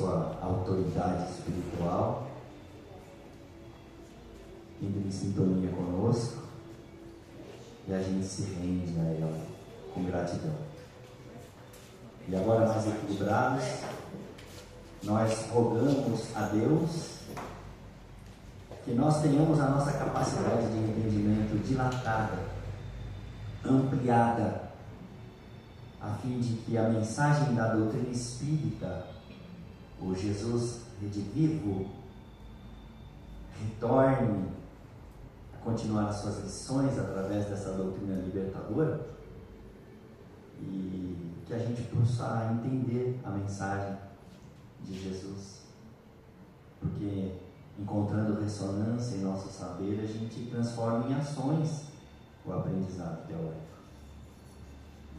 sua autoridade espiritual, indo em sintonia conosco, e a gente se rende a ela com gratidão. E agora, mais equilibrados, nós rogamos a Deus que nós tenhamos a nossa capacidade de entendimento dilatada, ampliada, a fim de que a mensagem da doutrina espírita, o Jesus redivivo, retorne a continuar as suas lições através dessa doutrina libertadora, e que a gente possa entender a mensagem de Jesus, porque encontrando ressonância em nosso saber, a gente transforma em ações o aprendizado teórico.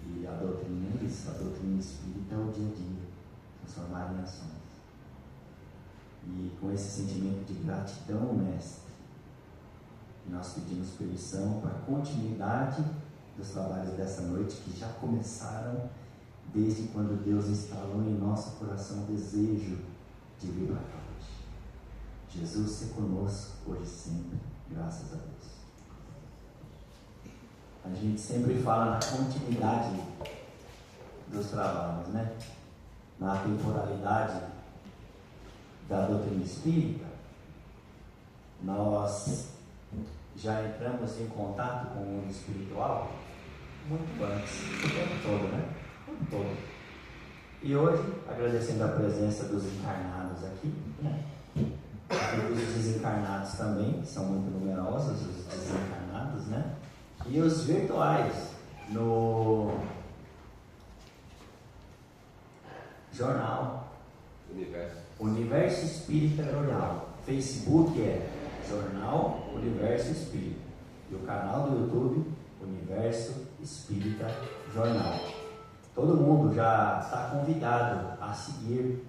E a doutrina é isso, a doutrina espírita é o dia a dia, transformar em ações. E com esse sentimento de gratidão, mestre, nós pedimos permissão para a continuidade dos trabalhos dessa noite, que já começaram desde quando Deus instalou em nosso coração o desejo de vir para cá hoje. Jesus se conosco hoje e sempre, graças a Deus. A gente sempre fala na continuidade dos trabalhos, né? Na temporalidade da doutrina espírita. Nós já entramos em contato com o mundo espiritual muito antes, o tempo todo, né? O tempo todo. E hoje, agradecendo a presença dos encarnados aqui, né? E os desencarnados também, que são muito numerosos, os desencarnados, né? E os virtuais, no jornal Universo Espírita Jornal. Facebook é Jornal Universo Espírita. E o canal do YouTube, Universo Espírita Jornal. Todo mundo já está convidado a seguir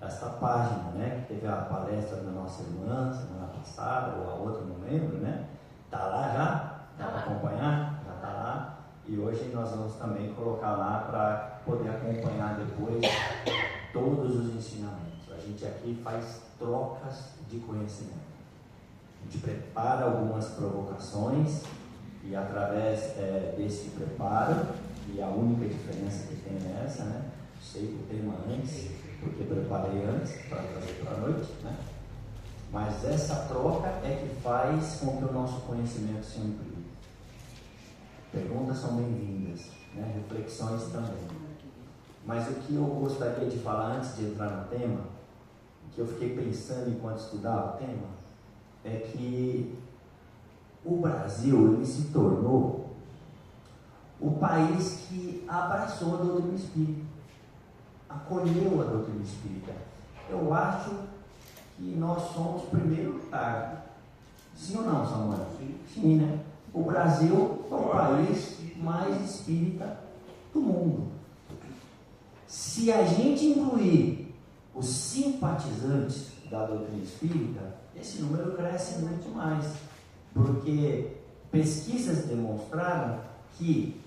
esta página, né? Que teve a palestra da nossa irmã semana passada, ou a outra, não lembro, né? Está lá já? Dá para acompanhar? Já está lá. E hoje nós vamos também colocar lá para poder acompanhar depois todos os ensinamentos. A gente aqui faz trocas de conhecimento. A gente prepara algumas provocações e através desse preparo, e a única diferença que tem é essa, né? Sei o tema antes, porque preparei antes para trazer para a noite, né? Mas essa troca é que faz com que o nosso conhecimento se amplie. Perguntas são bem-vindas, né? Reflexões também. Mas o que eu gostaria de falar antes de entrar no tema, que eu fiquei pensando enquanto estudava o tema, é que o Brasil ele se tornou o país que abraçou a doutrina espírita, acolheu a doutrina espírita. Eu acho que nós somos primeiro lugar. Sim ou não, Samuel? Sim, né? O Brasil é o país mais espírita do mundo. Se a gente incluir os simpatizantes da doutrina espírita, esse número cresce muito mais, porque pesquisas demonstraram que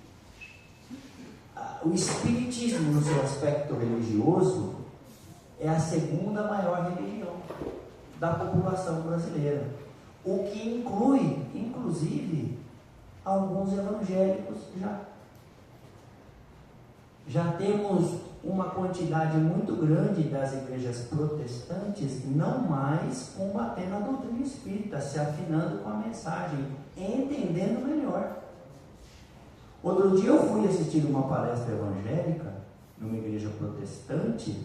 o espiritismo, no seu aspecto religioso, é a segunda maior religião da população brasileira, o que inclui, inclusive, alguns evangélicos já temos uma quantidade muito grande das igrejas protestantes não mais combatendo a doutrina espírita, se afinando com a mensagem, entendendo melhor. Outro dia eu fui assistir uma palestra evangélica numa igreja protestante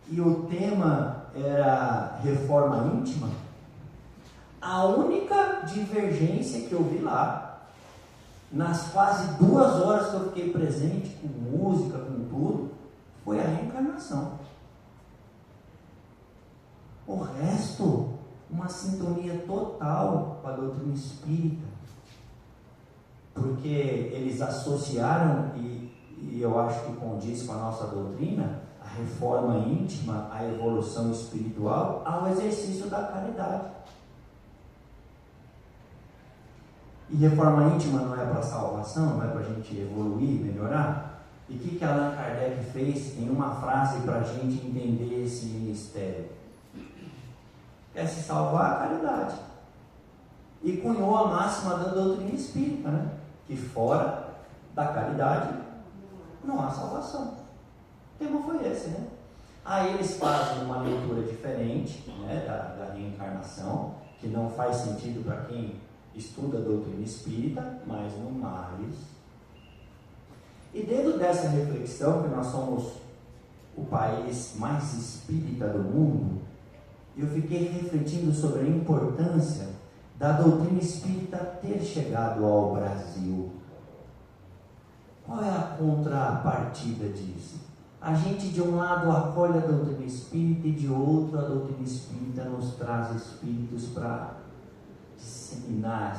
e o tema era reforma íntima. A única divergência que eu vi lá, nas quase 2 horas que eu fiquei presente, com música, com tudo, foi a reencarnação. O resto, uma sintonia total com a doutrina espírita, porque eles associaram, e eu acho que condiz com a nossa doutrina, a reforma íntima, a evolução espiritual, ao exercício da caridade. E reforma íntima não é para salvação, não é para a gente evoluir, melhorar? E o que Allan Kardec fez em uma frase para a gente entender esse ministério? É se salvar a caridade. E cunhou a máxima da doutrina espírita, né? Que fora da caridade não há salvação. O tema foi esse, né? Aí eles fazem uma leitura diferente, né, da reencarnação, que não faz sentido para quem estuda a doutrina espírita, mas no mais. E dentro dessa reflexão, que nós somos o país mais espírita do mundo, eu fiquei refletindo sobre a importância da doutrina espírita ter chegado ao Brasil. Qual é a contrapartida disso? A gente de um lado acolhe a doutrina espírita e de outro a doutrina espírita nos traz espíritos para disseminar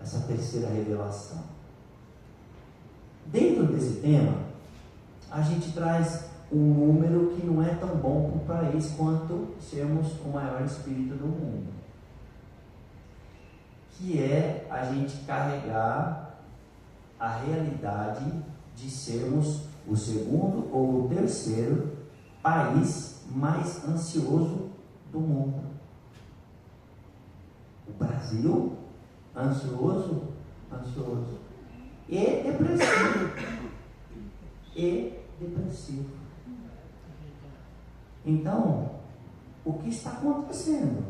essa terceira revelação. Dentro desse tema, a gente traz um número que não é tão bom para o país quanto sermos o maior espírito do mundo, que é a gente carregar a realidade de sermos o segundo ou o terceiro país mais ansioso do mundo. O Brasil, ansioso, e depressivo. Então, o que está acontecendo,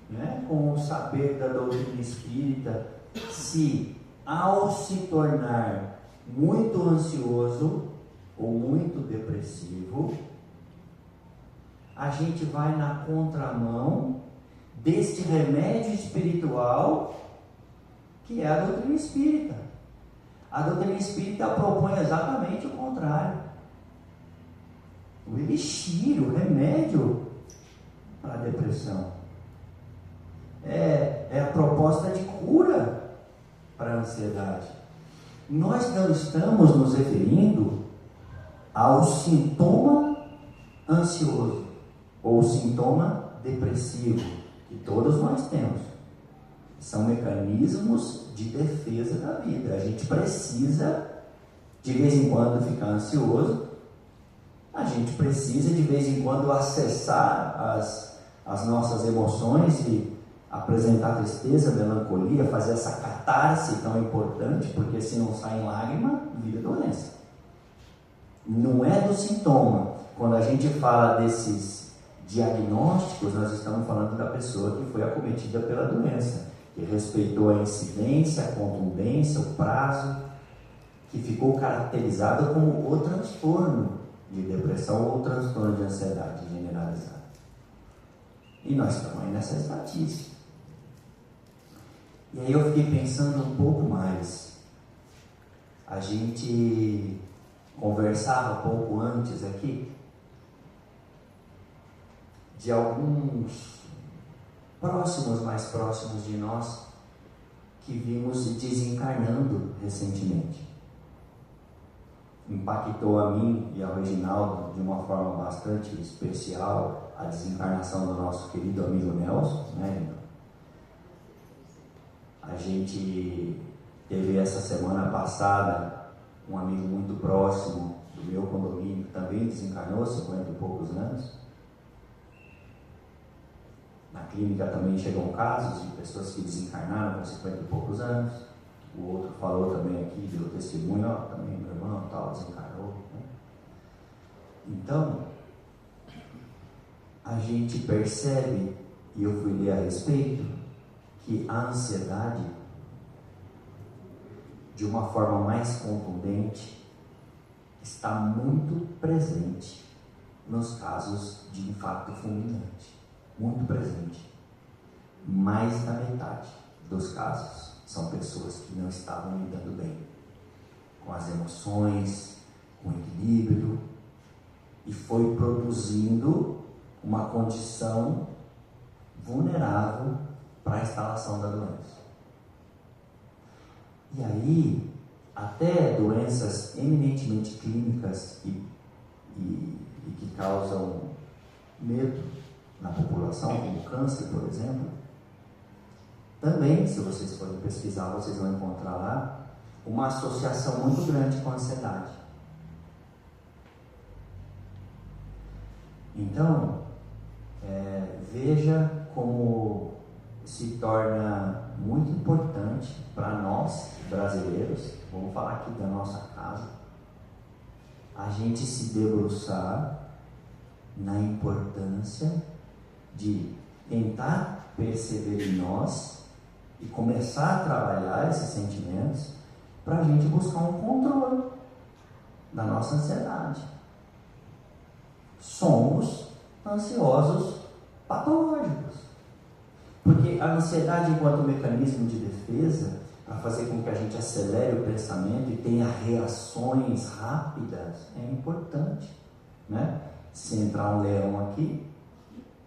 né, com o saber da doutrina espírita, se ao se tornar muito ansioso ou muito depressivo, a gente vai na contramão deste remédio espiritual que é a doutrina espírita. A doutrina espírita propõe exatamente o contrário. O elixir, o remédio para a depressão. É a proposta de cura para a ansiedade. Nós não estamos nos referindo ao sintoma ansioso ou sintoma depressivo, que todos nós temos. São mecanismos de defesa da vida. A gente precisa de vez em quando ficar ansioso, a gente precisa de vez em quando acessar as nossas emoções e apresentar tristeza, melancolia, fazer essa catarse tão importante, porque se não sai em lágrima, vira doença. Não é do sintoma. Quando a gente fala desses diagnósticos, nós estamos falando da pessoa que foi acometida pela doença, que respeitou a incidência, a contundência, o prazo, que ficou caracterizado como o transtorno de depressão ou transtorno de ansiedade generalizada. E nós estamos aí nessa estatística. E aí eu fiquei pensando um pouco mais. A gente conversava pouco antes aqui de alguns mais próximos de nós que vimos desencarnando recentemente. Impactou a mim e ao Reginaldo de uma forma bastante especial a desencarnação do nosso querido amigo Nelson, né? A gente teve essa semana passada um amigo muito próximo do meu condomínio que também desencarnou, 50 e poucos anos. Na clínica também chegam casos de pessoas que desencarnaram com 50 e poucos anos. O outro falou também aqui, deu testemunho, também meu irmão tal, desencarnou, né? Então, a gente percebe, e eu fui ler a respeito, que a ansiedade, de uma forma mais contundente, está muito presente nos casos de infarto fulminante. Muito presente. Mais da metade dos casos são pessoas que não estavam lidando bem com as emoções, com o equilíbrio, e foi produzindo uma condição vulnerável para a instalação da doença. E aí, até doenças eminentemente clínicas e que causam medo na população, como câncer, por exemplo, também, se vocês forem pesquisar, vocês vão encontrar lá uma associação muito grande com a ansiedade. Então, veja como se torna muito importante para nós, brasileiros, vamos falar aqui da nossa casa, a gente se debruçar na importância de tentar perceber em nós e começar a trabalhar esses sentimentos para a gente buscar um controle da nossa ansiedade. Somos ansiosos patológicos. Porque a ansiedade, enquanto mecanismo de defesa, para fazer com que a gente acelere o pensamento e tenha reações rápidas, é importante, né? Se entrar um leão aqui,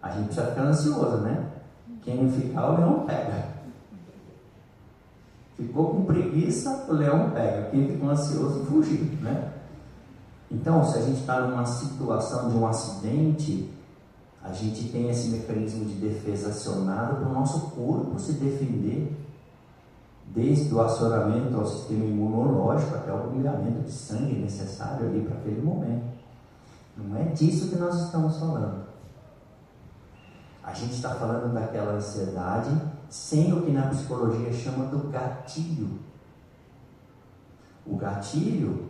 a gente precisa ficar ansioso, né? Quem não ficar, o leão pega. Ficou com preguiça, o leão pega. Quem ficou ansioso, fugiu, né? Então, se a gente está numa situação de um acidente, a gente tem esse mecanismo de defesa acionado para o nosso corpo se defender, desde o acionamento ao sistema imunológico até o bombeamento de sangue necessário ali para aquele momento. Não é disso que nós estamos falando. A gente está falando daquela ansiedade sem o que na psicologia chama do gatilho. O gatilho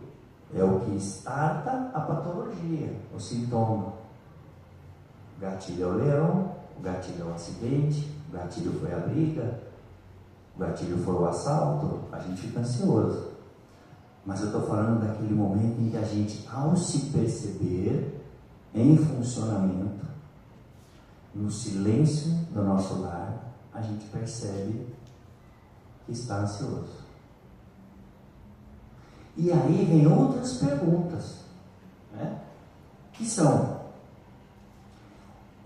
é o que starta a patologia, o sintoma. O gatilho é o leão, o gatilho é o acidente, o gatilho foi a briga, o gatilho foi o assalto, a gente fica ansioso. Mas eu estou falando daquele momento em que a gente, ao se perceber em funcionamento, no silêncio do nosso lar, a gente percebe que está ansioso. E aí vem outras perguntas, né? Que são: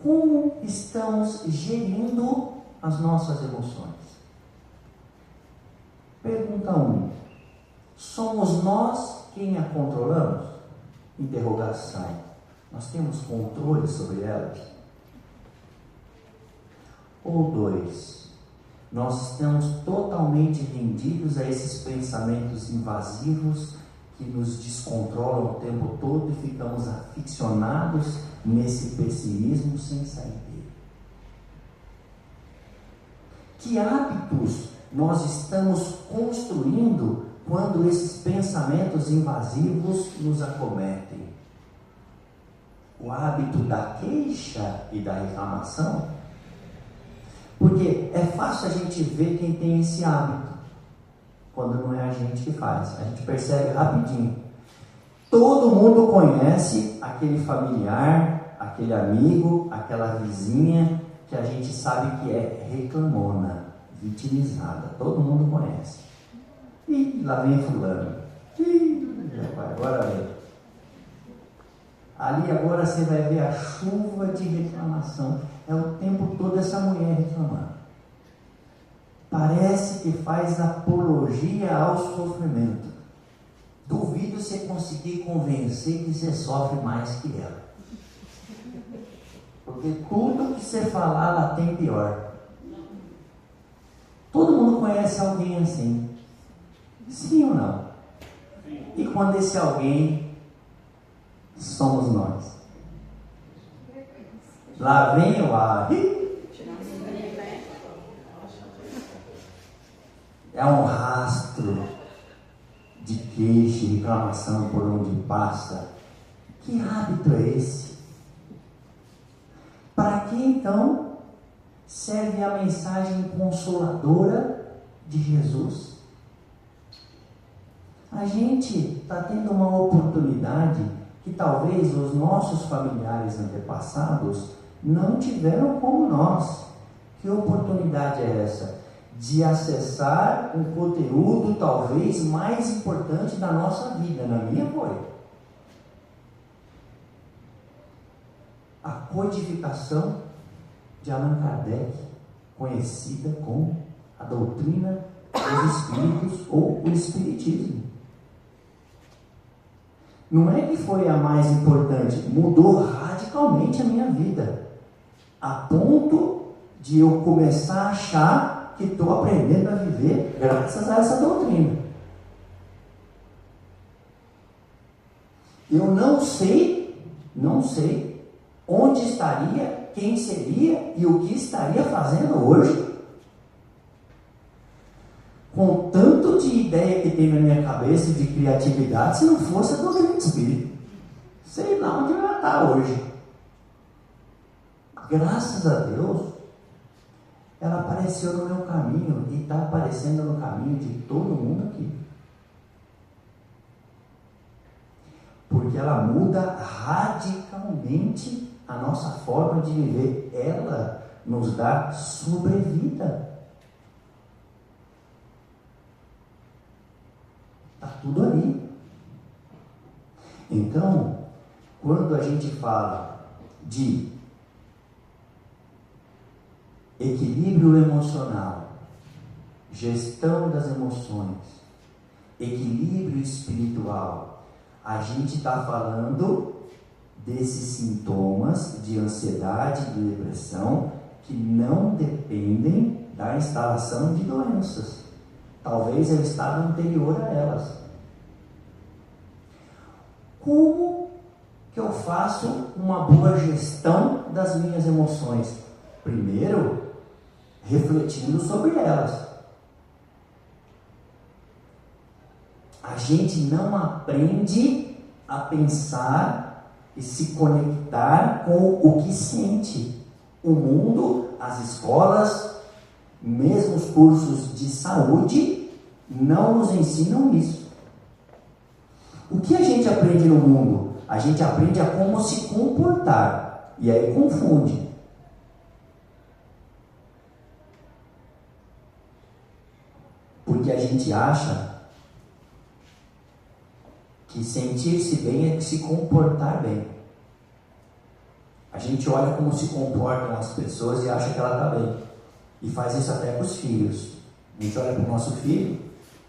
como estamos gerindo as nossas emoções? Pergunta 1. Somos nós quem a controlamos? Interrogação. Nós temos controle sobre elas? Ou 2. Nós estamos totalmente rendidos a esses pensamentos invasivos que nos descontrolam o tempo todo e ficamos aficionados nesse pessimismo sem sair dele? Que hábitos nós estamos construindo quando esses pensamentos invasivos nos acometem? O hábito da queixa e da reclamação? Porque é fácil a gente ver quem tem esse hábito, quando não é a gente que faz. A gente percebe rapidinho. Todo mundo conhece aquele familiar, aquele amigo, aquela vizinha que a gente sabe que é reclamona, vitimizada. Todo mundo conhece. E lá vem fulano. Agora vem. Ali agora você vai ver a chuva de reclamação. É o tempo todo essa mulher reclamando. Parece que faz apologia ao sofrimento. Duvido você conseguir convencer que você sofre mais que ela. Porque tudo que você falar, ela tem pior. Todo mundo conhece alguém assim. Sim ou não? E quando esse alguém somos nós? Lá vem o ar. É um rastro de queixa e reclamação por onde passa. Que hábito é esse? Para que então serve a mensagem consoladora de Jesus? A gente está tendo uma oportunidade que talvez os nossos familiares antepassados não tiveram como nós. Que oportunidade é essa? De acessar um conteúdo talvez mais importante da nossa vida. Na minha foi a codificação de Allan Kardec, conhecida como a doutrina dos espíritos ou o espiritismo. Não é que foi a mais importante, mudou radicalmente a minha vida, a ponto de eu começar a achar que estou aprendendo a viver graças a essa doutrina. Eu não sei onde estaria, quem seria e o que estaria fazendo hoje? Com tanto de ideia que tem na minha cabeça, de criatividade, se não fosse a doutrina do Espírito, sei lá onde eu ia estar hoje. Graças a Deus, ela apareceu no meu caminho e está aparecendo no caminho de todo mundo aqui. Porque ela muda radicalmente a nossa forma de viver. Ela nos dá sobrevida. Está tudo ali. Então, quando a gente fala de equilíbrio emocional, gestão das emoções, equilíbrio espiritual, a gente está falando desses sintomas de ansiedade, de depressão, que não dependem da instalação de doenças. Talvez é o estado anterior a elas. Como que eu faço uma boa gestão das minhas emoções? Primeiro, refletindo sobre elas. A gente não aprende a pensar e se conectar com o que sente. O mundo, as escolas, mesmo os cursos de saúde, não nos ensinam isso. O que a gente aprende no mundo? A gente aprende a como se comportar. E aí confunde. Porque a gente acha que sentir-se bem é se comportar bem. A gente olha como se comportam as pessoas e acha que ela está bem. E faz isso até com os filhos. A gente olha para o nosso filho,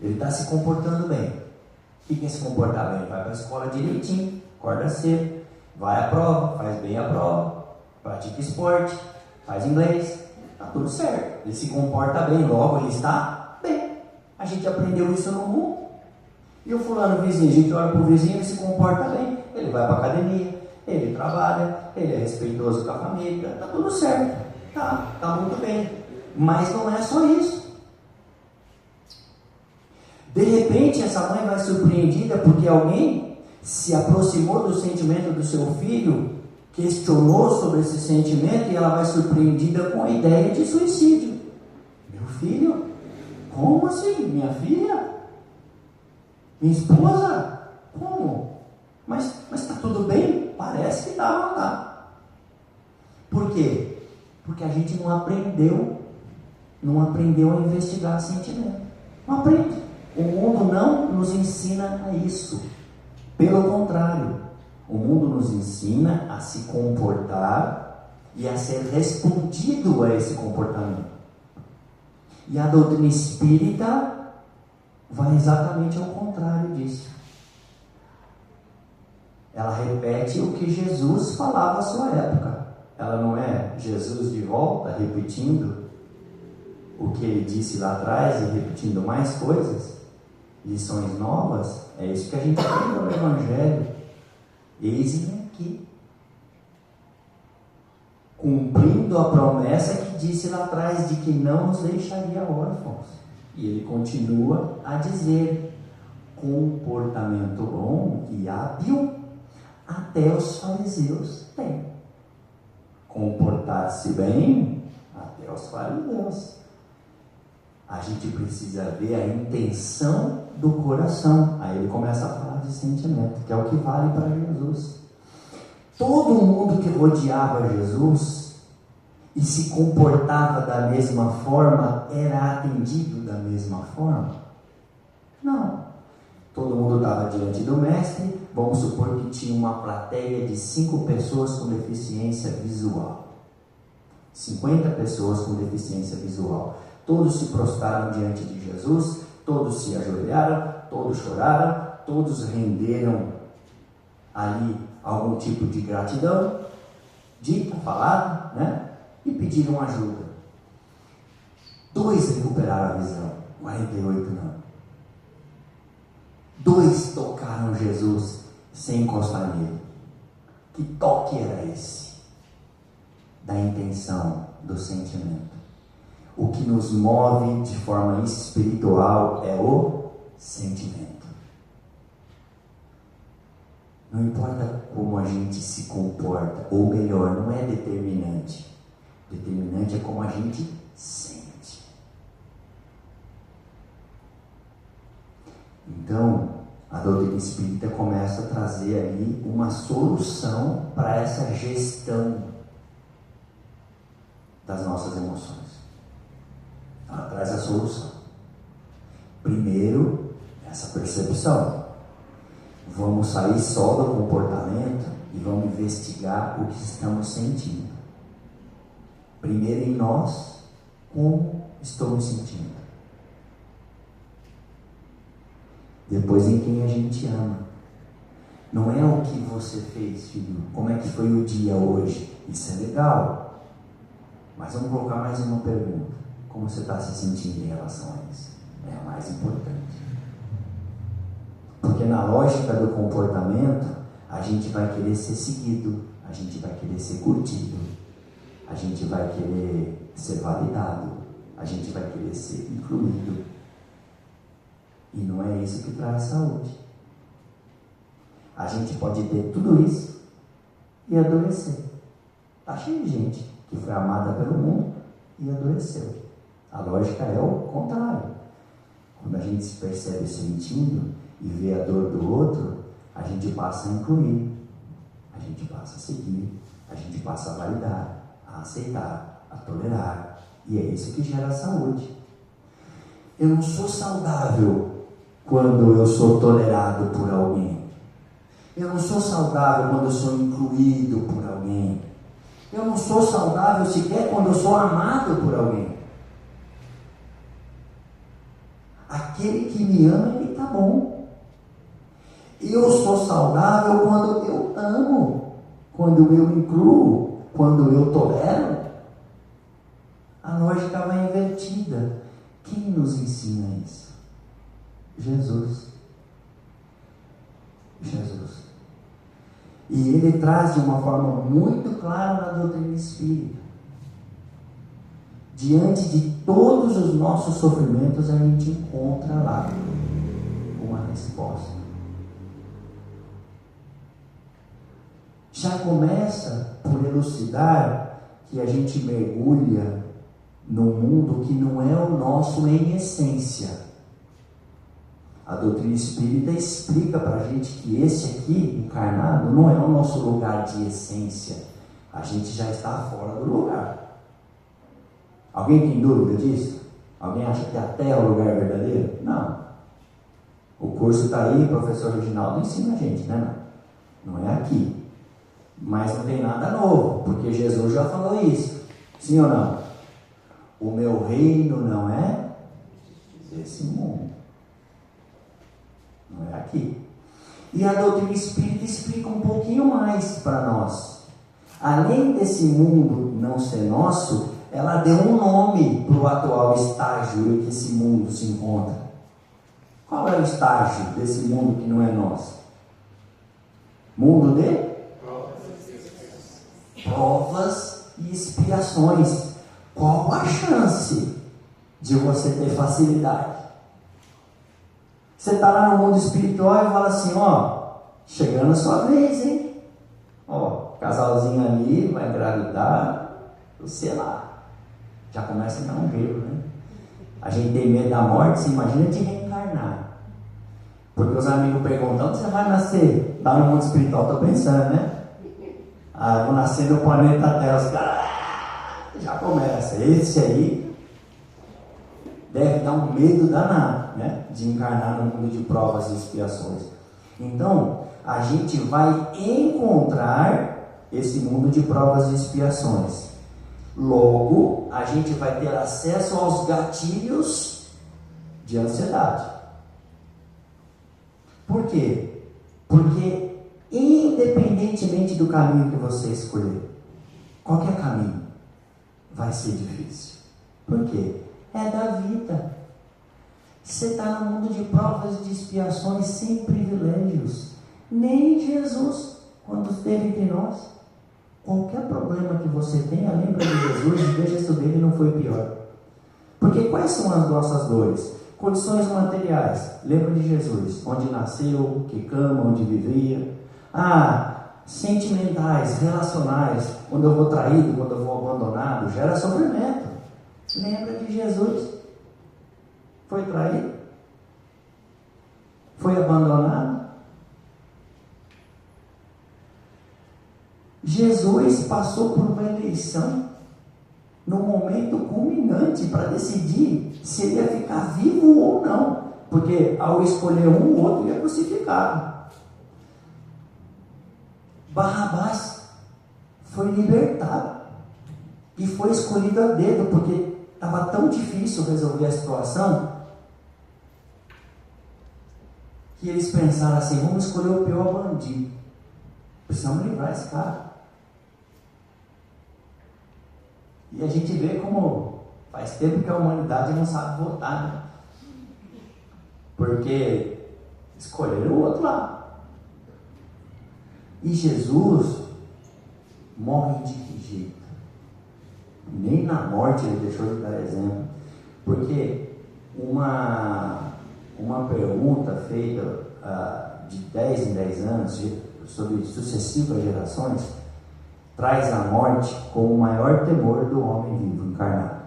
ele está se comportando bem. O que é se comportar bem? Vai para a escola direitinho, acorda cedo, vai à prova, faz bem a prova, pratica esporte, faz inglês, está tudo certo. Ele se comporta bem, logo ele está bem. A gente aprendeu isso no mundo. E o fulano vizinho, a gente olha para o vizinho, ele se comporta bem. Ele vai para a academia, ele trabalha, ele é respeitoso com a família, está tudo certo. Tá muito bem. Mas não é só isso. De repente, essa mãe vai surpreendida porque alguém se aproximou do sentimento do seu filho, questionou sobre esse sentimento e ela vai surpreendida com a ideia de suicídio. Meu filho? Como assim? Minha filha? Minha esposa? Como? Mas está tudo bem? Parece que está, não está. Por quê? Porque a gente não aprendeu a investigar sentimento. Não aprende. O mundo não nos ensina a isso. Pelo contrário, o mundo nos ensina a se comportar e a ser respondido a esse comportamento. E a doutrina espírita vai exatamente ao contrário disso. Ela repete o que Jesus falava à sua época. Ela não é Jesus de volta, repetindo o que ele disse lá atrás e repetindo mais coisas, lições novas. É isso que a gente aprende no Evangelho. Eis-me aqui, cumprindo a promessa que disse lá atrás de que não nos deixaria órfãos. E ele continua a dizer: comportamento bom e hábil até os fariseus têm. Comportar-se bem até os fariseus. A gente precisa ver a intenção do coração. Aí ele começa a falar de sentimento, que é o que vale para Jesus. Todo mundo que rodeava Jesus e se comportava da mesma forma era atendido da mesma forma? Não. Todo mundo estava diante do mestre. Vamos supor que tinha uma plateia de 5 pessoas com deficiência visual. 50 pessoas com deficiência visual. Todos se prostraram diante de Jesus, todos se ajoelharam, todos choraram, todos renderam ali algum tipo de gratidão, dita, falada, né? E pediram ajuda. 2 recuperaram a visão, 48 não. 2 tocaram Jesus sem encostar nele. Que toque era esse? da intenção, do sentimento. O que nos move de forma espiritual é o sentimento. Não importa como a gente se comporta, ou melhor, não é determinante. Determinante é como a gente sente. Então, a doutrina espírita começa a trazer ali uma solução para essa gestão das nossas emoções. Ela traz a solução. Primeiro, essa percepção. Vamos sair só do comportamento e vamos investigar o que estamos sentindo. Primeiro em nós, como estou me sentindo. Depois em quem a gente ama. Não é o que você fez, filho. Como é que foi o dia hoje? Isso é legal. Mas vamos colocar mais uma pergunta. Como você está se sentindo em relação a isso? É a mais importante. Porque na lógica do comportamento, a gente vai querer ser seguido, a gente vai querer ser curtido, a gente vai querer ser validado, a gente vai querer ser incluído. E não é isso que traz saúde. A gente pode ter tudo isso e adoecer. Está cheio de gente que foi amada pelo mundo e adoeceu. A lógica é o contrário. Quando a gente se percebe sentindo e vê a dor do outro, a gente passa a incluir, a gente passa a seguir, a gente passa a validar, a aceitar, a tolerar. E é isso que gera saúde. Eu não sou saudável quando eu sou tolerado por alguém. Eu não sou saudável quando eu sou incluído por alguém. Eu não sou saudável sequer quando eu sou amado por alguém. Aquele que me ama, ele está bom. Eu sou saudável quando eu amo, quando eu incluo, quando eu tolero. A lógica vai invertida. Quem nos ensina isso? Jesus. Jesus. E ele traz de uma forma muito clara na doutrina espírita. Diante de todos os nossos sofrimentos, a gente encontra lá uma resposta. Já começa por elucidar que a gente mergulha num mundo que não é o nosso em essência. A doutrina espírita explica para a gente que esse aqui, encarnado, não é o nosso lugar de essência. A gente já está fora do lugar. Alguém tem dúvida disso? Alguém acha que a Terra é o lugar verdadeiro? Não. O curso está aí, o professor Reginaldo ensina a gente, né? Não é aqui. Mas não tem nada novo, porque Jesus já falou isso. Sim ou não? O meu reino não é desse mundo. Não é aqui. E a doutrina espírita explica um pouquinho mais para nós. Além desse mundo não ser nosso, ela deu um nome para o atual estágio em que esse mundo se encontra. Qual é o estágio desse mundo que não é nosso? Mundo de provas e expiações. Qual a chance de você ter facilidade? Você está lá no mundo espiritual e fala assim, ó, chegando a sua vez, hein? Ó, casalzinho ali vai engravidar, sei lá. Já começa a dar um medo, né? A gente tem medo da morte, você imagina de reencarnar. Porque os amigos perguntam, onde você vai nascer? Lá no mundo espiritual, estou pensando, né? Ah, vou nascer no planeta Terra. Os caras já começa. Esse aí deve dar um medo danado, né? De encarnar no mundo de provas e expiações. Então, a gente vai encontrar esse mundo de provas e expiações. Logo, a gente vai ter acesso aos gatilhos de ansiedade. Por quê? Porque, independentemente do caminho que você escolher, qualquer caminho vai ser difícil. Por quê? É da vida. Você está no mundo de provas e de expiações sem privilégios. Nem Jesus, quando esteve entre nós, Qualquer problema que você tenha, lembra de Jesus e veja se o dele não foi pior. Porque quais são as nossas dores? Condições materiais, lembra de Jesus, onde nasceu, que cama, onde vivia. Sentimentais, relacionais, quando eu vou traído, quando eu vou abandonado, gera sofrimento. Lembra de Jesus? Foi traído? Foi abandonado? Jesus passou por uma eleição no momento culminante para decidir se ele ia ficar vivo ou não, porque ao escolher um, o outro ia crucificado. Barrabás foi libertado e foi escolhido a dedo, porque estava tão difícil resolver a situação que eles pensaram assim: vamos escolher o pior bandido, precisamos livrar esse cara. E a gente vê como faz tempo que a humanidade não sabe votar, né? Porque escolheram o outro lado. E Jesus morre de que jeito? Nem na morte ele deixou de dar exemplo. Porque uma pergunta feita de 10 em 10 anos sobre sucessivas gerações traz a morte como o maior temor do homem vivo, encarnado.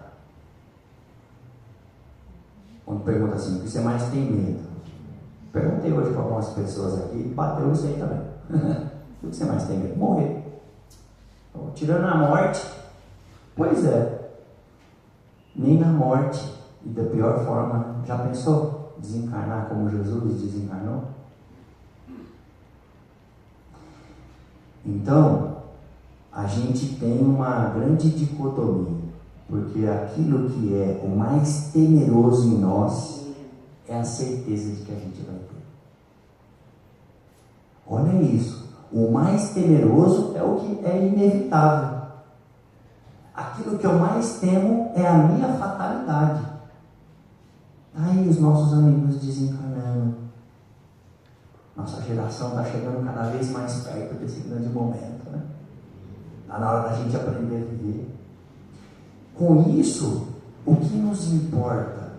Quando pergunta assim: o que você mais tem medo? Perguntei hoje para algumas pessoas aqui, bateu isso aí também. O que você mais tem medo? Morrer. Então, tirando a morte, pois é, nem na morte, e da pior forma, já pensou desencarnar como Jesus desencarnou? Então, a gente tem uma grande dicotomia, porque aquilo que é o mais temeroso em nós é a certeza de que a gente vai ter. Olha isso, o mais temeroso é o que é inevitável. Aquilo que eu mais temo é a minha fatalidade. Aí os nossos amigos desencarnando. Nossa geração está chegando cada vez mais perto desse grande momento, né? Está na hora da gente aprender a viver. Com isso, o que nos importa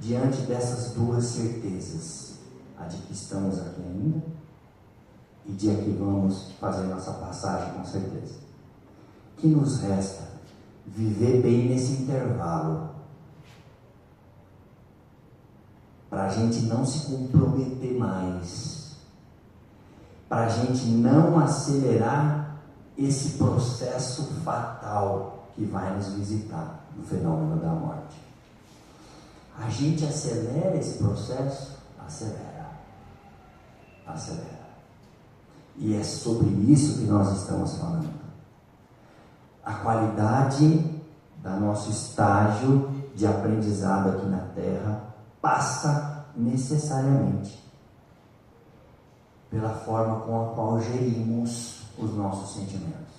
diante dessas duas certezas? A de que estamos aqui ainda e de que vamos fazer nossa passagem com certeza. O que nos resta? Viver bem nesse intervalo, para a gente não se comprometer mais, para a gente não acelerar esse processo fatal que vai nos visitar no fenômeno da morte. A gente acelera esse processo? Acelera. E é sobre isso que nós estamos falando. A qualidade do nosso estágio de aprendizado aqui na Terra passa necessariamente pela forma com a qual gerimos os nossos sentimentos.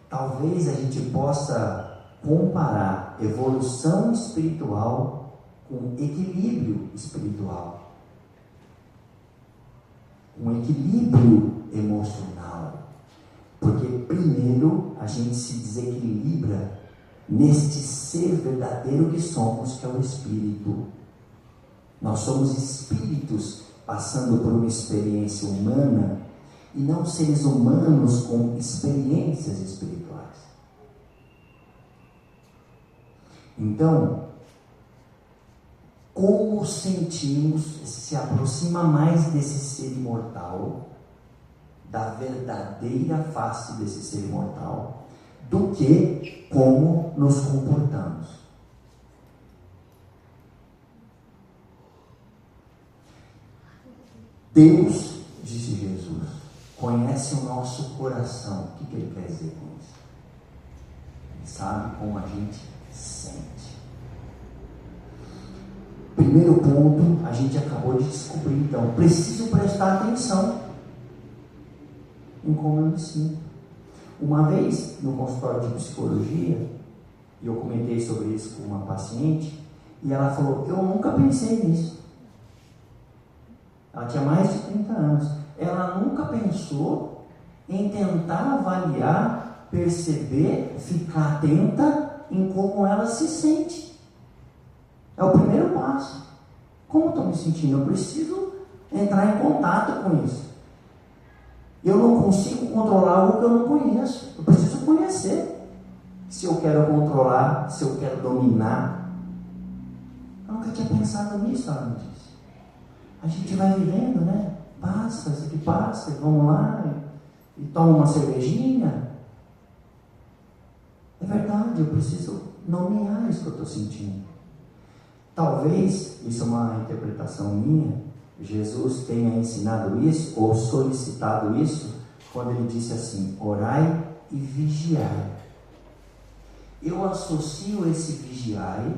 Talvez a gente possa comparar evolução espiritual com equilíbrio espiritual, com equilíbrio emocional. Porque primeiro a gente se desequilibra neste ser verdadeiro que somos, que é o Espírito. Nós somos espíritos passando por uma experiência humana e não seres humanos com experiências espirituais. Então, como sentimos, se aproxima mais desse ser imortal, da verdadeira face desse ser imortal, do que como nos comportamos. Deus, disse Jesus, conhece o nosso coração. O que ele quer dizer com isso? Ele sabe como a gente sente. Primeiro ponto, a gente acabou de descobrir, então, preciso prestar atenção em como eu me sinto. Uma vez, no consultório de psicologia, e eu comentei sobre isso com uma paciente, e ela falou: eu nunca pensei nisso. Ela tinha mais de 30 anos. Ela nunca pensou em tentar avaliar, perceber, ficar atenta em como ela se sente. É o primeiro passo. Como eu estou me sentindo? Eu preciso entrar em contato com isso. Eu não consigo controlar algo que eu não conheço. Eu preciso conhecer. Se eu quero controlar, se eu quero dominar. Eu nunca tinha pensado nisso antes. A gente vai vivendo, né? Passa, isso aqui passa, e vamos lá e toma uma cervejinha. É verdade, eu preciso nomear isso que eu estou sentindo. Talvez, isso é uma interpretação minha, Jesus tenha ensinado isso, ou solicitado isso, quando ele disse assim, orai e vigiai. Eu associo esse vigiai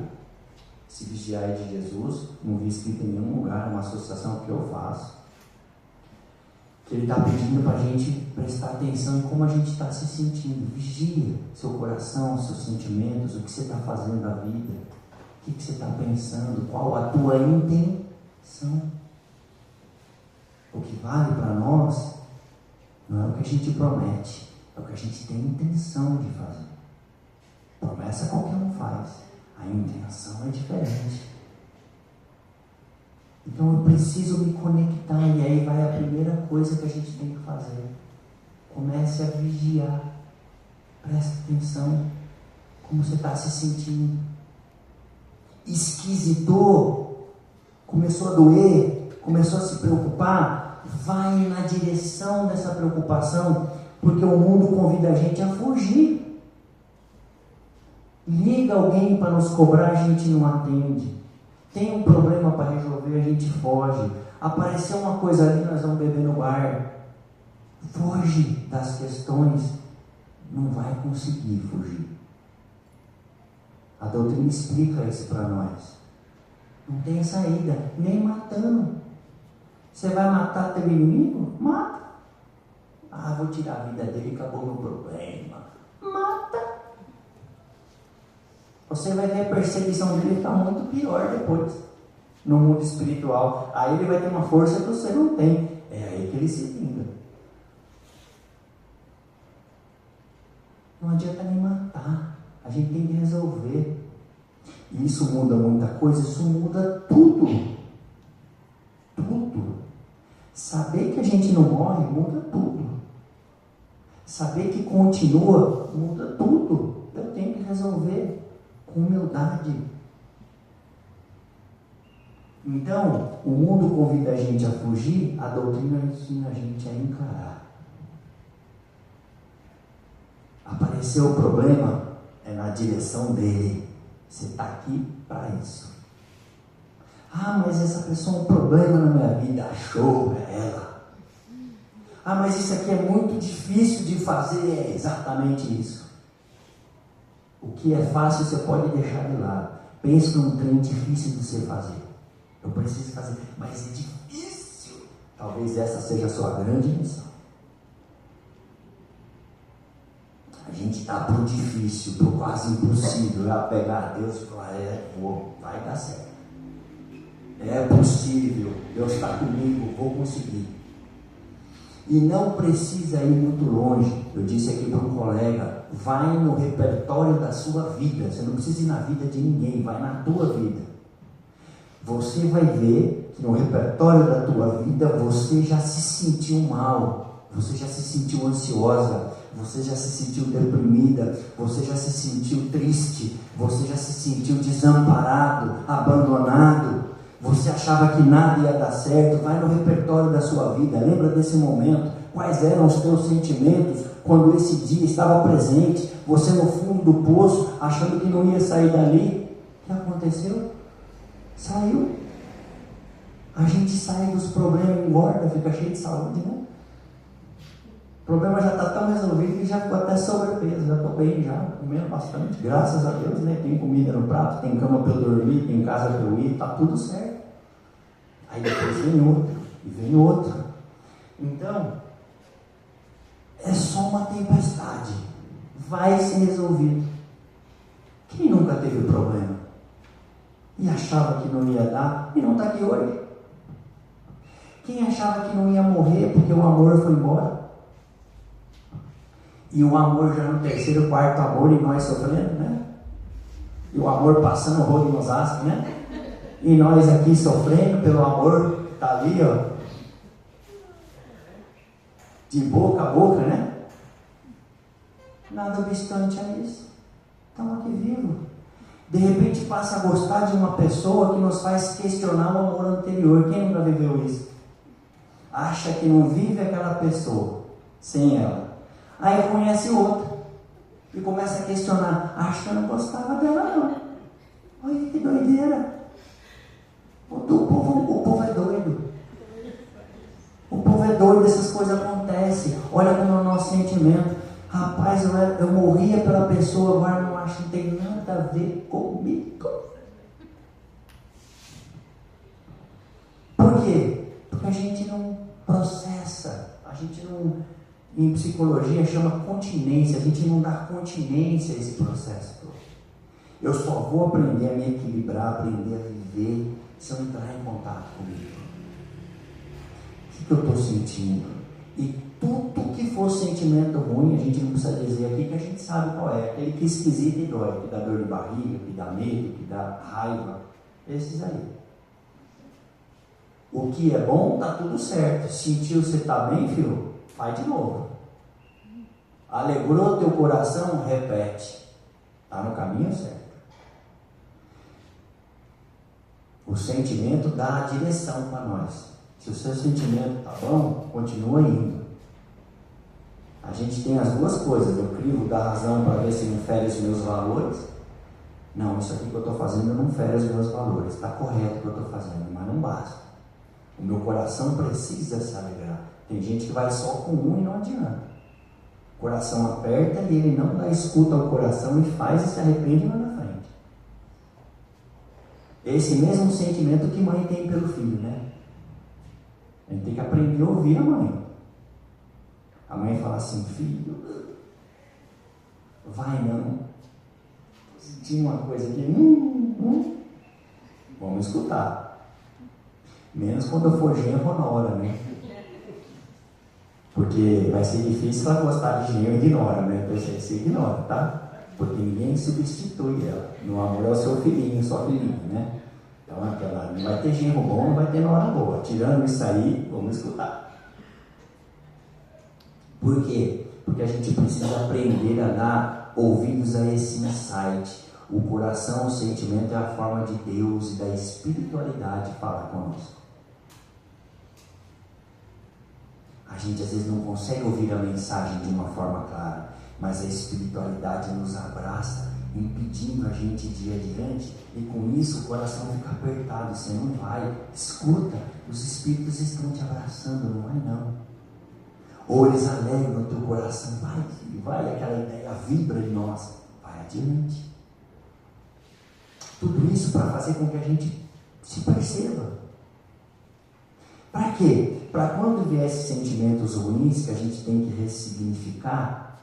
de Jesus, não vi escrito em nenhum lugar, é uma associação que eu faço, que ele está pedindo para a gente prestar atenção em como a gente está se sentindo. Vigia seu coração, seus sentimentos, o que você está fazendo da vida, o que você está pensando, qual a tua intenção. O que vale para nós não é o que a gente promete, é o que a gente tem intenção de fazer. Promessa qualquer um faz, a intenção é diferente. Então eu preciso me conectar, e aí vai a primeira coisa que a gente tem que fazer. Comece a vigiar, preste atenção, como você está se sentindo. Esquisitou, começou a doer, começou a se preocupar, vai na direção dessa preocupação, porque o mundo convida a gente a fugir. Liga alguém para nos cobrar, a gente não atende. Tem um problema para resolver, a gente foge. Apareceu uma coisa ali, nós vamos beber no bar. Foge das questões, não vai conseguir fugir. A doutrina explica isso para nós. Não tem saída, nem matando. Você vai matar teu inimigo? Mata. Ah, vou tirar a vida dele, acabou meu problema. Mata. Você vai ver a perseguição dele ficar muito pior depois, no mundo espiritual. Aí ele vai ter uma força que você não tem. É aí que ele se vinga. Não adianta nem matar. A gente tem que resolver. E isso muda muita coisa, isso muda tudo. Tudo. Saber que a gente não morre muda tudo. Saber que continua muda tudo. Eu tenho que resolver com humildade. Então, o mundo convida a gente a fugir, a doutrina ensina a gente a encarar. Apareceu o problema, é na direção dele. Você está aqui para isso. Ah, mas essa pessoa é um problema na minha vida. Achou, é ela. Ah, mas isso aqui é muito difícil de fazer. É exatamente isso. O que é fácil você pode deixar de lado. Pense num trem difícil de você fazer. Eu preciso fazer, mas é difícil. Talvez essa seja a sua grande missão. A gente está pro difícil, pro quase impossível. É pegar a Deus e falar, vai dar certo. É possível, Deus está comigo, vou conseguir. E não precisa ir muito longe. Eu disse aqui para um colega, vai no repertório da sua vida. Você não precisa ir na vida de ninguém, vai na tua vida. Você vai ver que no repertório da tua vida você já se sentiu mal, você já se sentiu ansiosa, você já se sentiu deprimida, você já se sentiu triste, você já se sentiu desamparado, abandonado. Você achava que nada ia dar certo. Vai no repertório da sua vida, lembra desse momento, quais eram os teus sentimentos quando esse dia estava presente, você no fundo do poço, achando que não ia sair dali. O que aconteceu? Saiu. A gente sai dos problemas, engorda, fica cheio de saúde, né? O problema já está tão resolvido que já ficou até sobrepeso, já estou bem, já comendo bastante, graças a Deus, né? Tem comida no prato, tem cama para eu dormir, tem casa para eu ir, está tudo certo. Aí depois vem outro, e vem outro. Então, é só uma tempestade, vai se resolver. Quem nunca teve problema? E achava que não ia dar, e não está aqui hoje? Quem achava que não ia morrer porque o amor foi embora? E o amor já no terceiro, quarto amor, e nós sofrendo, né? E o amor passando o rolo nos astros, né? E nós aqui sofrendo pelo amor que está ali, ó. De boca a boca, né? Nada obstante a isso. Estamos aqui vivos. De repente passa a gostar de uma pessoa que nos faz questionar o amor anterior. Quem nunca viveu isso? Acha que não vive aquela pessoa sem ela. Aí conhece outra e começa a questionar. Acho que eu não gostava dela não. Olha que doideira. O povo é doido. O povo é doido, essas coisas acontecem. Olha como é o nosso sentimento. Rapaz, eu morria pela pessoa, agora não acho que não tem nada a ver comigo. Por quê? Porque a gente não processa, a gente não, em psicologia chama continência, a gente não dá continência a esse processo todo. Eu só vou aprender a me equilibrar, aprender a viver, se eu entrar em contato comigo. O que eu estou sentindo? E tudo que for sentimento ruim, a gente não precisa dizer aqui que a gente sabe qual é. Aquele que é esquisito e dói, que dá dor de barriga, que dá medo, que dá raiva. Esses aí. O que é bom, tá tudo certo. Sentiu você tá bem, filho? Faz de novo. Alegrou teu coração? Repete. Tá no caminho certo. O sentimento dá a direção para nós. Se o seu sentimento tá bom, continua indo. A gente tem as duas coisas. Eu crivo da razão para ver se não fere os meus valores. Não, isso aqui que eu estou fazendo não fere os meus valores. Está correto o que eu estou fazendo, mas não basta. O meu coração precisa se alegrar. Tem gente que vai só com um e não adianta. O coração aperta e ele não dá escuta ao coração e faz e se arrepende lá na frente. Esse mesmo sentimento que mãe tem pelo filho, né? A gente tem que aprender a ouvir a mãe. A mãe fala assim, filho, vai não. Tinha uma coisa aqui, vamos escutar. Menos quando eu for genro ou nora, né? Porque vai ser difícil ela gostar de genro e de nora, né? Então você ignora, tá? Porque ninguém substitui ela. No amor é o seu filhinho, sua filhinha, né? Então aquela, não vai ter genro bom, não vai ter nora boa. Tirando isso aí, vamos escutar. Por quê? Porque a gente precisa aprender a dar ouvidos a esse insight. O coração, o sentimento é a forma de Deus e da espiritualidade falar conosco. A gente às vezes não consegue ouvir a mensagem de uma forma clara, mas a espiritualidade nos abraça, impedindo a gente de ir adiante, e com isso o coração fica apertado. Você não vai, escuta, os espíritos estão te abraçando, não vai não. Ou eles alegram o teu coração, vai, aquela ideia vibra em nós, vai adiante. Tudo isso para fazer com que a gente se perceba. Para quê? Para quando vier esses sentimentos ruins que a gente tem que ressignificar,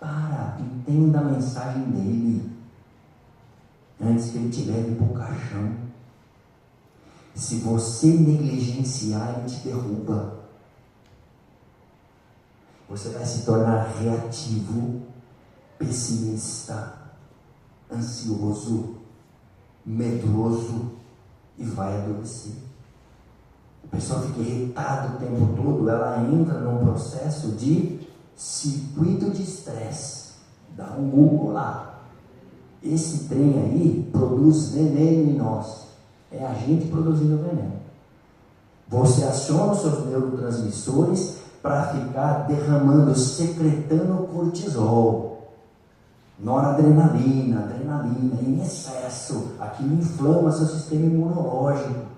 entenda a mensagem dele, antes que ele te leve para o caixão. Se você negligenciar, ele te derruba. Você vai se tornar reativo, pessimista, ansioso, medroso e vai adoecer. A pessoa fica irritada o tempo todo, ela entra num processo de circuito de estresse. Dá um Google lá. Esse trem aí produz veneno em nós. É a gente produzindo veneno. Você aciona os seus neurotransmissores para ficar derramando, secretando cortisol, noradrenalina, adrenalina, em excesso. Aquilo inflama seu sistema imunológico.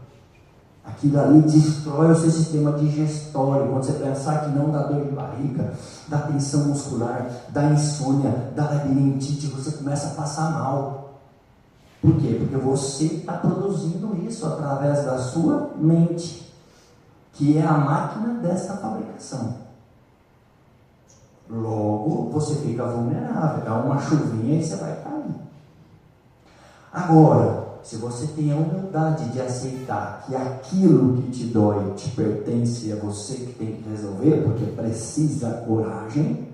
Aquilo ali destrói o seu sistema digestório. Quando você pensar que não dá dor de barriga, dá tensão muscular, dá insônia, dá labirintite, você começa a passar mal. Por quê? Porque você está produzindo isso através da sua mente, que é a máquina dessa fabricação. Logo, você fica vulnerável. Dá uma chuvinha e você vai cair. Agora, se você tem a humildade de aceitar que aquilo que te dói te pertence, é você que tem que resolver, porque precisa coragem,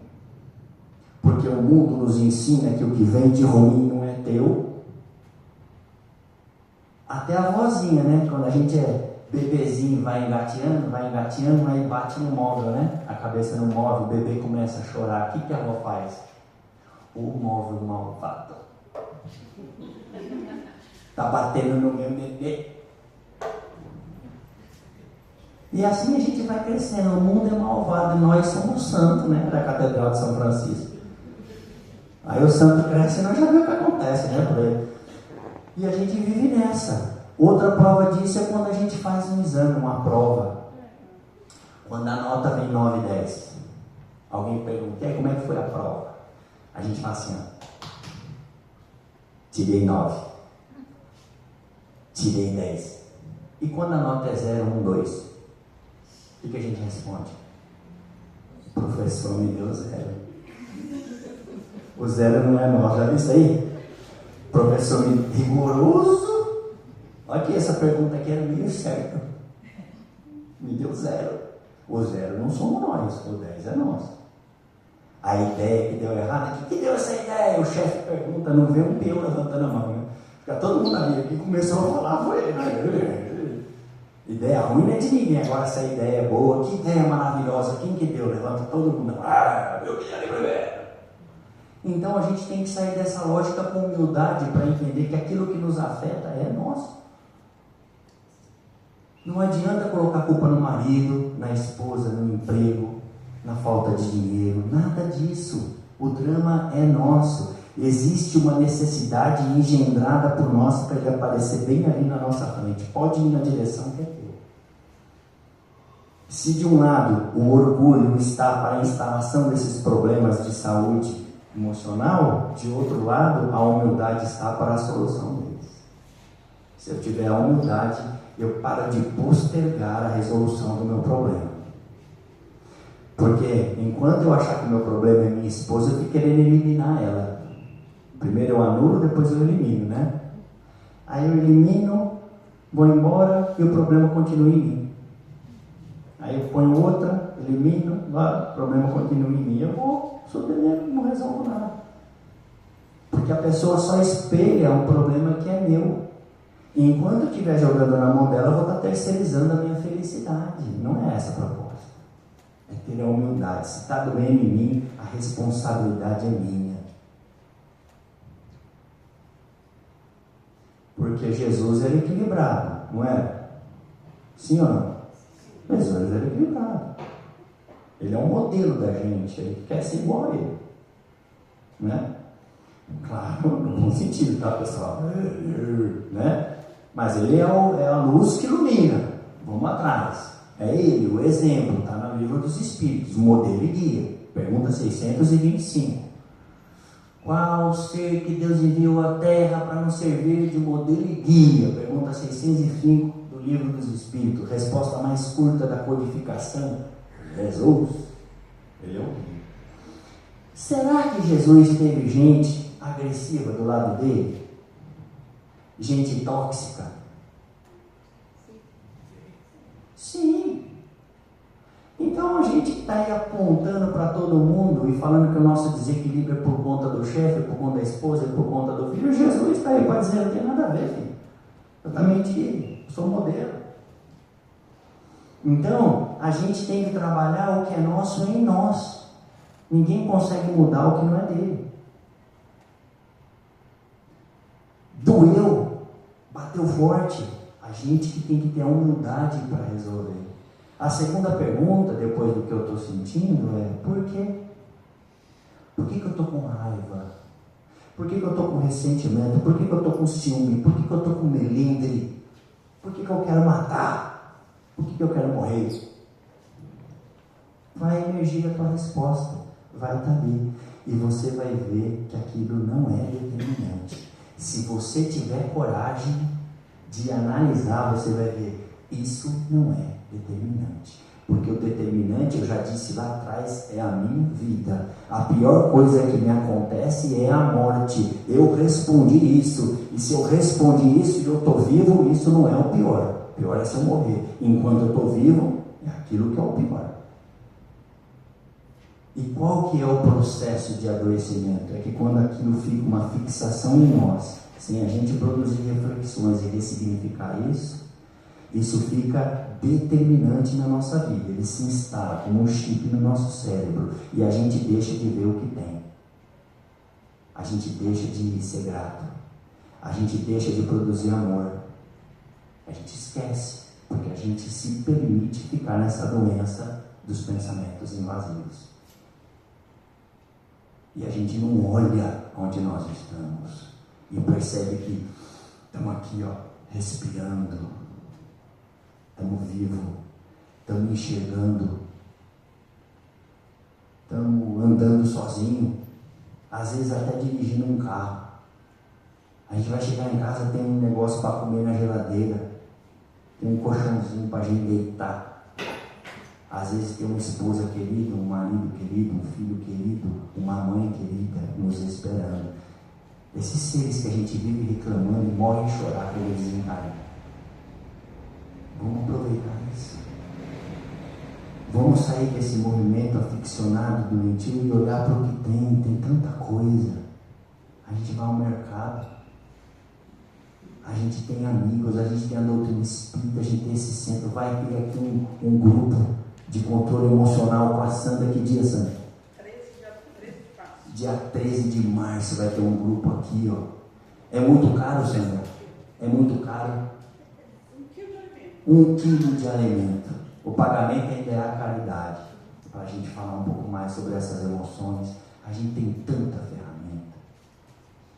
porque o mundo nos ensina que o que vem de ruim não é teu. Até a vozinha, né? Quando a gente é bebezinho, vai engateando, aí bate no móvel, né? A cabeça no móvel, o bebê começa a chorar. O que a avó faz? O móvel malvado. Tá batendo no meu bebê. E assim a gente vai crescendo. O mundo é malvado e nós somos santos, né? Da Catedral de São Francisco. Aí o santo cresce e nós já vemos o que acontece, né? E a gente vive nessa. Outra prova disso é quando a gente faz um exame, uma prova. Quando a nota vem 9 e 10. Alguém pergunta, como é que foi a prova? A gente fala assim, ó. Tirei 9. Tirei 10. E quando a nota é 0, 1, 2? O que a gente responde? O professor me deu 0. O 0 não é 9, já viu isso aí? O professor rigoroso. Olha que essa pergunta aqui era meio certa. Me deu 0. O 0 não somos nós, o 10 é nosso. A ideia que deu errada, o que deu essa ideia? O chefe pergunta, não vê um peão levantando a mão, né? Fica todo mundo ali, que começou a falar, foi ele, né? Ideia ruim não é de ninguém, agora essa ideia é boa, que ideia maravilhosa, quem que deu? Levanta todo mundo, eu queria ali primeiro. Então a gente tem que sair dessa lógica com humildade para entender que aquilo que nos afeta é nosso. Não adianta colocar a culpa no marido, na esposa, no emprego, na falta de dinheiro, nada disso. O drama é nosso. Existe uma necessidade engendrada por nós para ele aparecer bem ali na nossa frente. Pode ir na direção que é teu. Se de um lado o orgulho está para a instalação desses problemas de saúde emocional, de outro lado a humildade está para a solução deles. Se eu tiver a humildade, eu paro de postergar a resolução do meu problema. Porque enquanto eu achar que o meu problema é minha esposa, eu fico querendo eliminar ela. Primeiro eu anulo, depois eu elimino, né? Aí eu elimino, vou embora e o problema continua em mim. Aí eu ponho outra, elimino, o problema continua em mim. Eu vou, sou dele, não resolvo nada. Porque a pessoa só espelha um problema que é meu. E enquanto eu estiver jogando na mão dela, eu vou estar terceirizando a minha felicidade. Não é essa a proposta. É ter a humildade. Se está doendo em mim, a responsabilidade é minha. Porque Jesus era equilibrado, não era? Sim ou não? Jesus era equilibrado. Ele é um modelo da gente, ele quer ser igual a ele. Né? Claro, no bom sentido, tá, pessoal? Né? Mas ele é a luz que ilumina. Vamos atrás. É ele, o exemplo, está no livro dos Espíritos, modelo e guia. Pergunta 625. Qual ser que Deus enviou à Terra para nos servir de modelo e guia? Pergunta 605 do livro dos Espíritos. Resposta mais curta da codificação: Jesus. Ele é o guia. Será que Jesus teve gente agressiva do lado dele? Gente tóxica? Sim. Então a gente que está aí apontando para todo mundo e falando que o nosso desequilíbrio é por conta do chefe, por conta da esposa, por conta do filho, Jesus está aí para dizer, não tem nada a ver, filho. Eu também menti, sou modelo. Então a gente tem que trabalhar o que é nosso em nós. Ninguém consegue mudar o que não é dele. Doeu, bateu forte, a gente que tem que ter a humildade para resolver. A segunda pergunta, depois do que eu estou sentindo, é: por quê? Por que eu estou com raiva? Por que eu estou com ressentimento? Por que eu estou com ciúme? Por que eu estou com melindre? Por que eu quero matar? Por que eu quero morrer? Vai emergir a tua resposta, vai estar ali. E você vai ver que aquilo não é determinante. Se você tiver coragem de analisar, você vai ver, isso não é determinante. Porque o determinante, eu já disse lá atrás, é a minha vida. A pior coisa que me acontece é a morte. Eu respondi isso. E se eu respondi isso e eu estou vivo, isso não é o pior. O pior é se eu morrer. Enquanto eu estou vivo, é aquilo que é o pior. E qual que é o processo de adoecimento? É que quando aquilo fica uma fixação em nós, sem a gente produzir reflexões e ressignificar isso fica determinante na nossa vida. Ele se instala como um chip no nosso cérebro e a gente deixa de ver o que tem. A gente deixa de ser grato. A gente deixa de produzir amor. A gente esquece, porque a gente se permite ficar nessa doença dos pensamentos invasivos. E a gente não olha onde nós estamos e percebe que estamos aqui, respirando, estamos vivos, estamos enxergando, estamos andando sozinho, às vezes até dirigindo um carro. A gente vai chegar em casa, tem um negócio para comer na geladeira, tem um colchãozinho para a gente deitar. Às vezes tem uma esposa querida, um marido querido, um filho querido, uma mãe querida nos esperando. Esses seres que a gente vive reclamando e morre em chorar quando eles desencarnam. Vamos aproveitar isso. Vamos sair desse movimento aficionado, doentio e olhar para o que tem tanta coisa. A gente vai ao mercado, a gente tem amigos, a gente tem a doutrina espírita, a gente tem esse centro, vai ter aqui um grupo de controle emocional com a Sandra. Que dia, Sandra? Dia 13 de março vai ter um grupo aqui, É muito caro, Sandra? É muito caro? 1 quilo de alimento. O pagamento ainda é a caridade. Para a gente falar um pouco mais sobre essas emoções, a gente tem tanta ferramenta.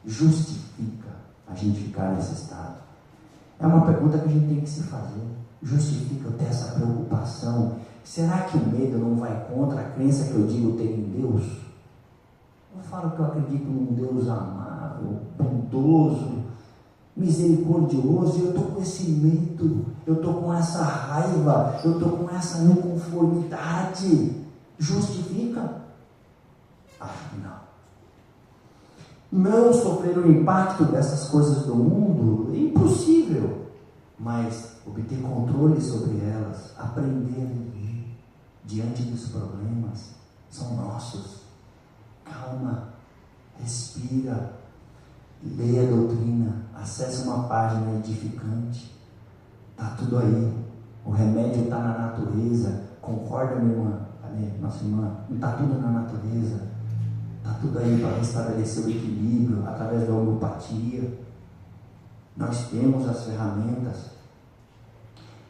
Justifica a gente ficar nesse estado? É uma pergunta que a gente tem que se fazer. Justifica eu ter essa preocupação? Será que o medo não vai contra a crença que eu digo ter em Deus? Eu falo que eu acredito num Deus amável, bondoso, misericordioso, e eu estou com esse medo, eu estou com essa raiva, eu estou com essa inconformidade. Justifica? Acho que não. Não sofrer o impacto dessas coisas do mundo é impossível, mas obter controle sobre elas, aprender a viver diante dos problemas, são nossos. Calma, respira, leia a doutrina, acesse uma página edificante, está tudo aí, o remédio está na natureza. Concorda, minha irmã? Cadê nossa irmã? Está tudo na natureza, está tudo aí para restabelecer o equilíbrio através da homeopatia. Nós temos as ferramentas.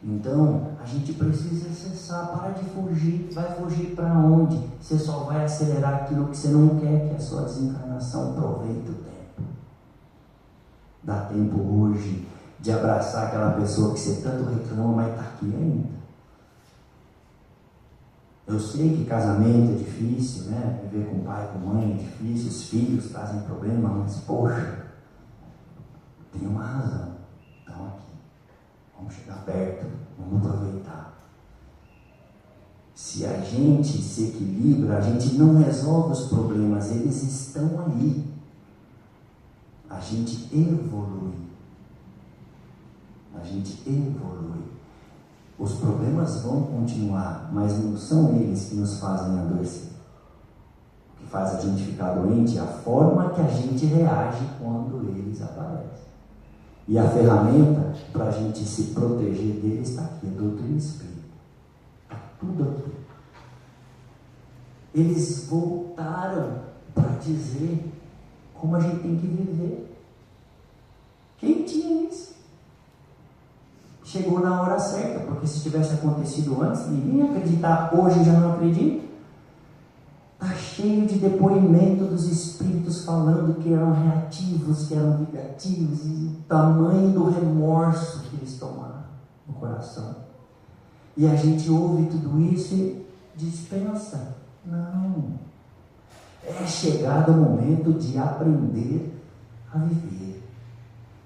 Então, a gente precisa acessar, para de fugir. Vai fugir para onde? Você só vai acelerar aquilo que você não quer, que é a sua desencarnação. Aproveita o tempo. Dá tempo hoje de abraçar aquela pessoa que você tanto reclama, mas está aqui ainda. Eu sei que casamento é difícil, né? Viver com pai, com mãe é difícil, os filhos trazem problema, mas poxa, tem uma razão. Então aqui, vamos chegar perto, vamos aproveitar. Se a gente se equilibra, a gente não resolve os problemas, eles estão aí. A gente evolui. A gente evolui. Os problemas vão continuar, mas não são eles que nos fazem adoecer. O que faz a gente ficar doente é a forma que a gente reage quando eles aparecem. E a ferramenta para a gente se proteger deles está aqui, a doutrina espírita. Está tudo aqui. Eles voltaram para dizer como a gente tem que viver. Quem tinha isso? Chegou na hora certa, porque se tivesse acontecido antes, ninguém ia acreditar. Hoje já não acredita. Está cheio de depoimento dos espíritos falando que eram reativos, que eram vingativos, e o tamanho do remorso que eles tomaram no coração. E a gente ouve tudo isso e dispensa. Não. É chegado o momento de aprender a viver,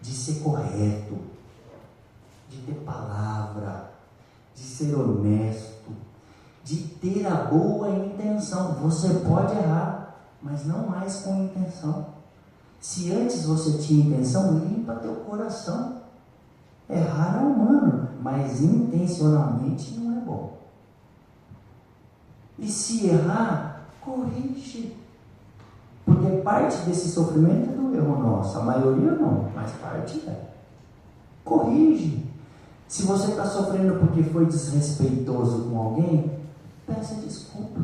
de ser correto, de ter palavra, de ser honesto, de ter a boa intenção. Você pode errar, mas não mais com intenção. Se antes você tinha intenção, limpa teu coração. Errar é humano, mas intencionalmente não é bom. E se errar, Corrige. Porque parte desse sofrimento é do erro nosso. A maioria não, mas parte é. Corrige. Se você está sofrendo porque foi desrespeitoso com alguém, peça desculpa.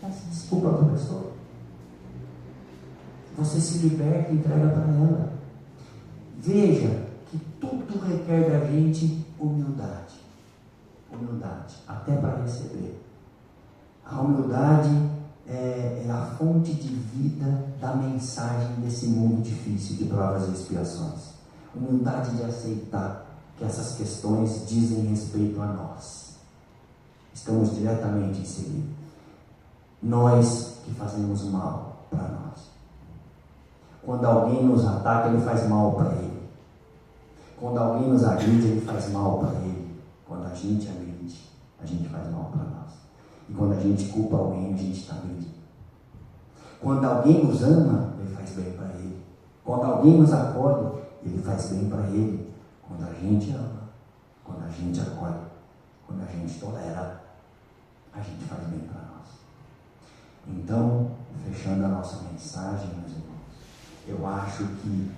Peça desculpa para a pessoa. Você se liberta e entrega para ela. Veja que tudo requer da gente humildade. Humildade, até para receber. A humildade é a fonte de vida da mensagem desse mundo difícil de provas e expiações. Humildade de aceitar que essas questões dizem respeito a nós. Estamos diretamente inseridos. Nós que fazemos mal para nós. Quando alguém nos ataca, ele faz mal para ele. Quando alguém nos agride, ele faz mal para ele. Quando a gente agride, a gente faz mal para nós. E quando a gente culpa alguém, a gente está agredindo. Quando alguém nos ama, ele faz bem para ele. Quando alguém nos acolhe, ele faz bem para ele. Quando a gente ama, quando a gente acolhe, quando a gente tolera, a gente faz bem para nós. Então, fechando a nossa mensagem, meus irmãos, eu acho que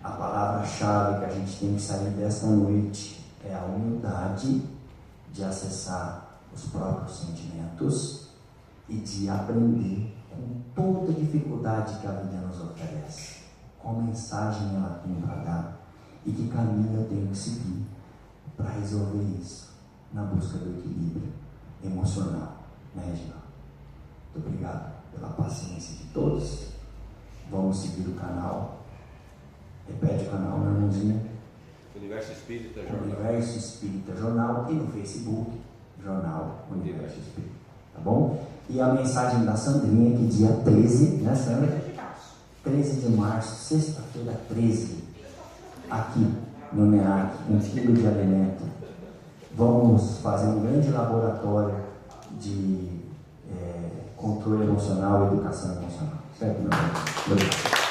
a palavra-chave que a gente tem que sair desta noite é a humildade de acessar os próprios sentimentos e de aprender com toda dificuldade que a vida nos oferece, qual mensagem ela tem para dar e que caminho eu tenho que seguir para resolver isso na busca do equilíbrio emocional, né, Reginaldo? Muito obrigado pela paciência de todos. Vamos seguir o canal. Repete o canal, meu irmãozinho. Universo Espírita Jornal. Universo Espírita Jornal e no Facebook, Jornal Universo Espírita. Tá bom? E a mensagem da Sandrinha, que dia 13, né, Sandra? 13 de março, sexta-feira 13, aqui no NEAC, 1 quilo de alimento. Vamos fazer um grande laboratório de controle emocional e educação emocional. Certo, meu irmão? Obrigado.